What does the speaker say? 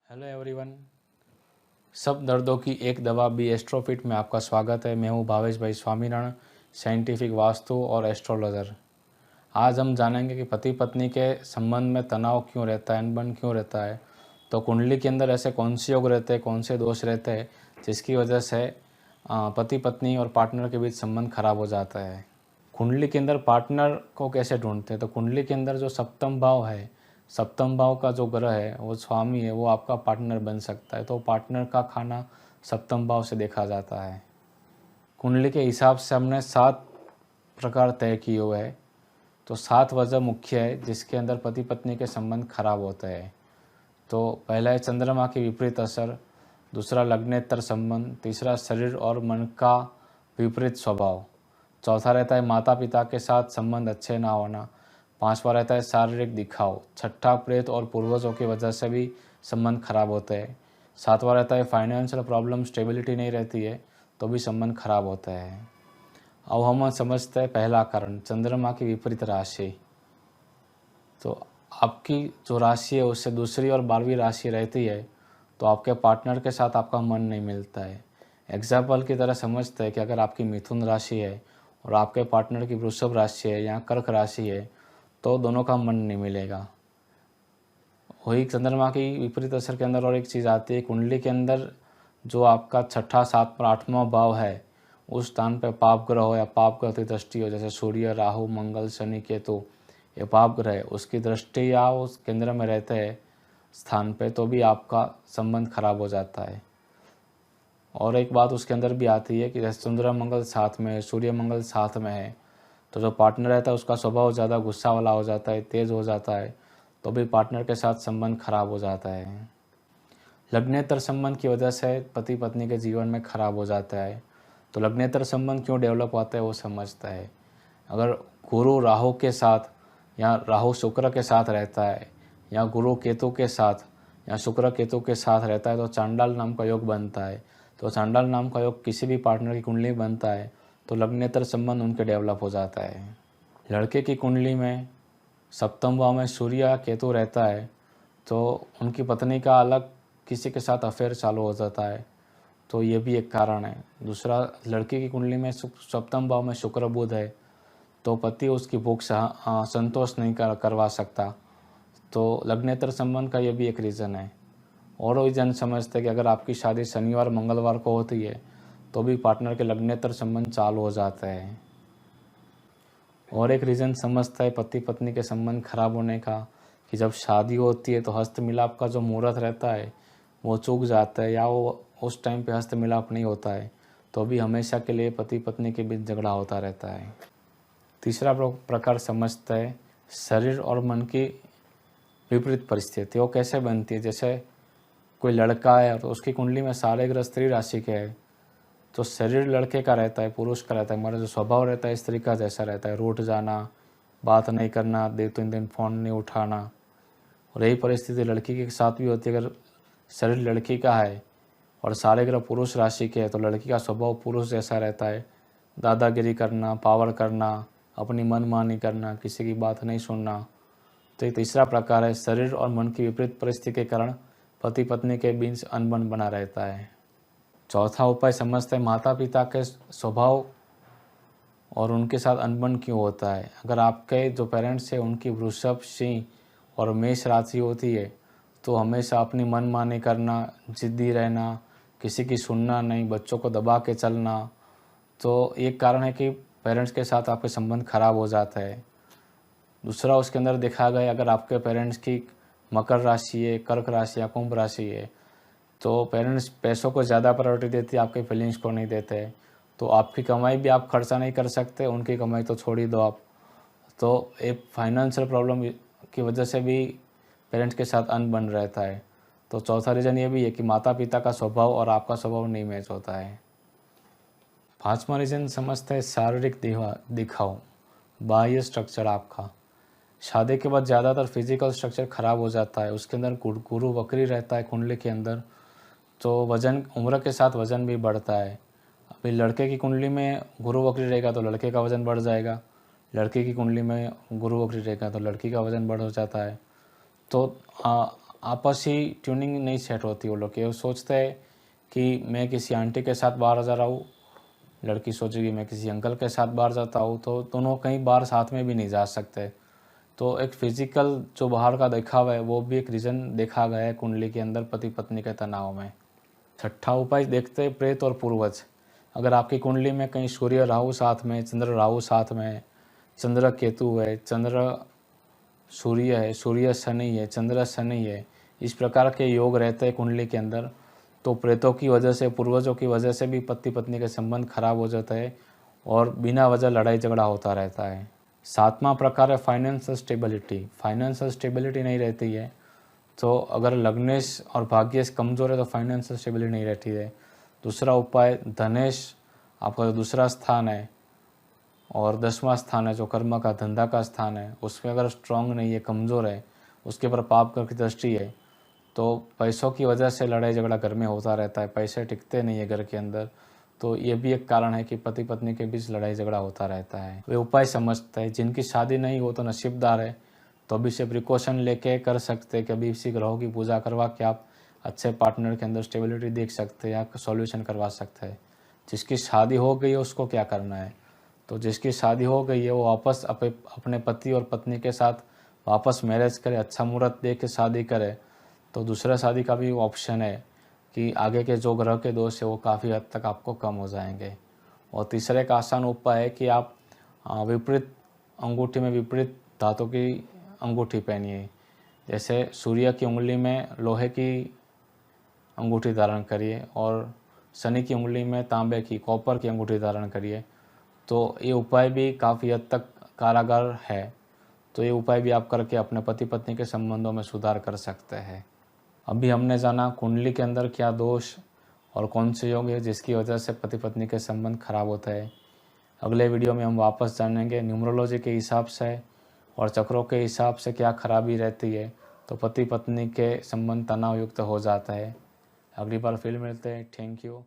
Hello everyone. सब दर्दों की एक दवा बी एस्ट्रोफिट में आपका स्वागत है। मैं हूं भावेश भाई स्वामीनारायण, साइंटिफिक वास्तु और एस्ट्रोलॉजर। आज हम जानेंगे कि पति पत्नी के संबंध में तनाव क्यों रहता है, अनबन क्यों रहता है। तो कुंडली के अंदर ऐसे कौन से योग रहते हैं, कौन से दोष रहते हैं जिसकी वजह से पति पत्नी और पार्टनर के बीच संबंध खराब हो जाता है। कुंडली के अंदर पार्टनर को कैसे ढूंढते हैं, तो कुंडली के अंदर जो सप्तम भाव है, सप्तम भाव का जो ग्रह है वो स्वामी है, वो आपका पार्टनर बन सकता है। तो पार्टनर का खाना सप्तम भाव से देखा जाता है। कुंडली के हिसाब से हमने 7 प्रकार तय किए हुए हैं। तो 7 वजह मुख्य है जिसके अंदर पति पत्नी के संबंध खराब होते हैं। तो पहला है चंद्रमा की विपरीत असर, दूसरा लग्नेतर संबंध, तीसरा शरीर और मन का विपरीत स्वभाव, चौथा रहता है माता पिता के साथ संबंध अच्छे ना होना, पांचवा रहता है शारीरिक दिखाव, छठा प्रेत और पूर्वजों की वजह से भी संबंध खराब होते हैं, सातवां रहता है फाइनेंशियल प्रॉब्लम, स्टेबिलिटी नहीं रहती है तो भी संबंध खराब होते हैं। अब हम समझते हैं पहला कारण, चंद्रमा की विपरीत राशि। तो आपकी जो राशि है उससे दूसरी और 12वीं राशि रहती है तो आपके पार्टनर के साथ आपका मन नहीं मिलता है। एग्जाम्पल की तरह समझते हैं कि अगर आपकी मिथुन राशि है और आपके पार्टनर की वृषभ राशि है या कर्क राशि है तो दोनों का मन नहीं मिलेगा। वही चंद्रमा की विपरीत असर के अंदर और एक चीज़ आती है, कुंडली के अंदर जो आपका छठा, सातवां, आठवां भाव है उस स्थान पर पाप ग्रह हो या पाप ग्रह की दृष्टि हो, जैसे सूर्य, राहु, मंगल, शनि, केतु, ये पाप ग्रह है, उसकी दृष्टि या उस केंद्र में रहते हैं स्थान पे तो भी आपका संबंध खराब हो जाता है। और एक बात उसके अंदर भी आती है कि जैसे चंद्र मंगल साथ में है, सूर्य मंगल साथ में है, तो जो पार्टनर रहता है उसका स्वभाव ज़्यादा गुस्सा वाला हो जाता है, तेज़ हो जाता है, तो भी पार्टनर के साथ संबंध खराब हो जाता है। लग्नेतर संबंध की वजह से पति पत्नी के जीवन में खराब हो जाता है। तो लग्नेतर संबंध क्यों डेवलप होता है वो समझता है। अगर गुरु राहु के साथ या राहु शुक्र के साथ रहता है या गुरु केतु के साथ या शुक्र केतु के साथ रहता है तो चांडाल नाम का योग बनता है। तो चांडाल नाम का योग किसी भी पार्टनर की कुंडली में बनता है तो लग्नेतर संबंध उनके डेवलप हो जाता है। लड़के की कुंडली में सप्तम भाव में सूर्य केतु रहता है तो उनकी पत्नी का अलग किसी के साथ अफेयर चालू हो जाता है, तो ये भी एक कारण है। दूसरा, लड़की की कुंडली में सप्तम भाव में शुक्र बुध है तो पति उसकी भूख संतोष नहीं करवा सकता, तो लग्नेतर संबंध का ये भी एक रीज़न है। और रीज़न समझते हैं कि अगर आपकी शादी शनिवार मंगलवार को होती है तो भी पार्टनर के लग्नेतर संबंध चालू हो जाते हैं। और एक रीज़न समझता है पति पत्नी के संबंध खराब होने का कि जब शादी होती है तो हस्त मिलाप का जो मुहूर्त रहता है वो चूक जाता है या वो उस टाइम पे हस्त मिलाप नहीं होता है तो भी हमेशा के लिए पति पत्नी के बीच झगड़ा होता रहता है। तीसरा प्रकार समझता है शरीर और मन की विपरीत परिस्थिति। वो कैसे बनती है, जैसे कोई लड़का है तो उसकी कुंडली में सारे ग्रह स्त्री राशि के है तो शरीर लड़के का रहता है, पुरुष का रहता है, मगर जो स्वभाव रहता है स्त्री का जैसा रहता है, रूठ जाना, बात नहीं करना, 2-3 दिन फ़ोन नहीं उठाना। और यही परिस्थिति लड़की के साथ भी होती है। अगर शरीर लड़की का है और सारे ग्रह पुरुष राशि के है तो लड़की का स्वभाव पुरुष जैसा रहता है, दादागिरी करना, पावर करना, अपनी मनमानी करना, किसी की बात नहीं सुनना। तो ये तीसरा प्रकार है, शरीर और मन की विपरीत परिस्थिति के कारण पति पत्नी के बीच अनबन बना रहता है। चौथा उपाय समझते हैं माता पिता के स्वभाव और उनके साथ अनबन क्यों होता है। अगर आपके जो पेरेंट्स हैं उनकी वृषभ, सिंह और मेष राशि होती है तो हमेशा अपनी मनमानी करना, जिद्दी रहना, किसी की सुनना नहीं, बच्चों को दबा के चलना, तो एक कारण है कि पेरेंट्स के साथ आपके संबंध खराब हो जाता है। दूसरा, उसके अंदर देखा गया अगर आपके पेरेंट्स की मकर राशि है, कर्क राशि या कुंभ राशि है तो पेरेंट्स पैसों को ज़्यादा प्रायोरिटी देते हैं, आपके फीलिंग्स को नहीं देते, तो आपकी कमाई भी आप खर्चा नहीं कर सकते, उनकी कमाई तो छोड़ ही दो आप। तो एक फाइनेंशियल प्रॉब्लम की वजह से भी पेरेंट्स के साथ अनबन रहता है। तो चौथा रीज़न ये भी है कि माता पिता का स्वभाव और आपका स्वभाव नहीं मैच होता है। पांचवा रीज़न समझते हैं शारीरिक दिखाव, बाह्य स्ट्रक्चर आपका। शादी के बाद ज़्यादातर फिजिकल स्ट्रक्चर खराब हो जाता है। उसके अंदर गुरु वक्री रहता है कुंडली के अंदर, तो वजन, उम्र के साथ वजन भी बढ़ता है। अभी लड़के की कुंडली में गुरु वक्री रहेगा तो लड़के का वजन बढ़ जाएगा, लड़की की कुंडली में गुरु वक्री रहेगा तो लड़की का वजन बढ़ हो जाता है। तो आपसी ट्यूनिंग नहीं सेट होती। वो लोग ये सोचते हैं कि मैं किसी आंटी के साथ बाहर जा रहा हूँ, लड़की सोचेगी मैं किसी अंकल के साथ बाहर जाता हूँ, तो दोनों कहीं बाहर साथ में भी नहीं जा सकते। तो एक फिजिकल जो बाहर का दिखावा है वो भी एक रीज़न देखा गया है कुंडली के अंदर पति पत्नी के तनाव में। छठा उपाय देखते हैं प्रेत और पूर्वज। अगर आपकी कुंडली में कहीं सूर्य राहु साथ में, चंद्र राहु साथ में, चंद्र केतु है, चंद्र सूर्य है, सूर्य शनि है, चंद्र शनि है, इस प्रकार के योग रहते हैं कुंडली के अंदर, तो प्रेतों की वजह से, पूर्वजों की वजह से भी पति पत्नी के संबंध खराब हो जाता है और बिना वजह लड़ाई झगड़ा होता रहता है। सातवां प्रकार है फाइनेंशियल स्टेबिलिटी। फाइनेंशियल स्टेबिलिटी नहीं रहती है, तो अगर लग्नेश और भाग्येश कमज़ोर है तो फाइनेंशियल स्टेबिलिटी नहीं रहती है। दूसरा उपाय धनेश, आपका जो दूसरा स्थान है और 10वां स्थान है जो कर्म का धंधा का स्थान है, उसमें अगर स्ट्रांग नहीं है, कमज़ोर है, उसके ऊपर पाप ग्रह की दृष्टि है, तो पैसों की वजह से लड़ाई झगड़ा घर में होता रहता है, पैसे टिकते नहीं है घर के अंदर। तो ये भी एक कारण है कि पति पत्नी के बीच लड़ाई झगड़ा होता रहता है। वे उपाय समझते हैं। जिनकी शादी नहीं हो तो नसीबदार है, तो अभी से प्रिकॉशन लेके कर सकते हैं कि अभी इसी ग्रहों की पूजा करवा के आप अच्छे पार्टनर के अंदर स्टेबिलिटी देख सकते हैं या सॉल्यूशन करवा सकते हैं। जिसकी शादी हो गई है उसको क्या करना है, तो जिसकी शादी हो गई है वो वापस अपने पति और पत्नी के साथ वापस मैरिज करे, अच्छा मुहूर्त दे के शादी करे, तो दूसरा शादी का भी ऑप्शन है कि आगे के जो ग्रह के दोष है वो काफ़ी हद तक आपको कम हो जाएंगे। और तीसरे का आसान उपाय है कि आप विपरीत अंगूठी में विपरीत धातु की अंगूठी पहनिए। जैसे सूर्य की उंगली में लोहे की अंगूठी धारण करिए और शनि की उंगली में तांबे की, कॉपर की अंगूठी धारण करिए। तो ये उपाय भी काफ़ी हद तक कारागार है। तो ये उपाय भी आप करके अपने पति पत्नी के संबंधों में सुधार कर सकते हैं। अभी हमने जाना कुंडली के अंदर क्या दोष और कौन से योग है जिसकी वजह से पति पत्नी के संबंध खराब होते हैं। अगले वीडियो में हम वापस जानेंगे न्यूमरोलॉजी के हिसाब से और चक्रों के हिसाब से क्या खराबी रहती है, तो पति पत्नी के संबंध तनाव युक्त हो जाता है। अगली बार फिर मिलते हैं। Thank you.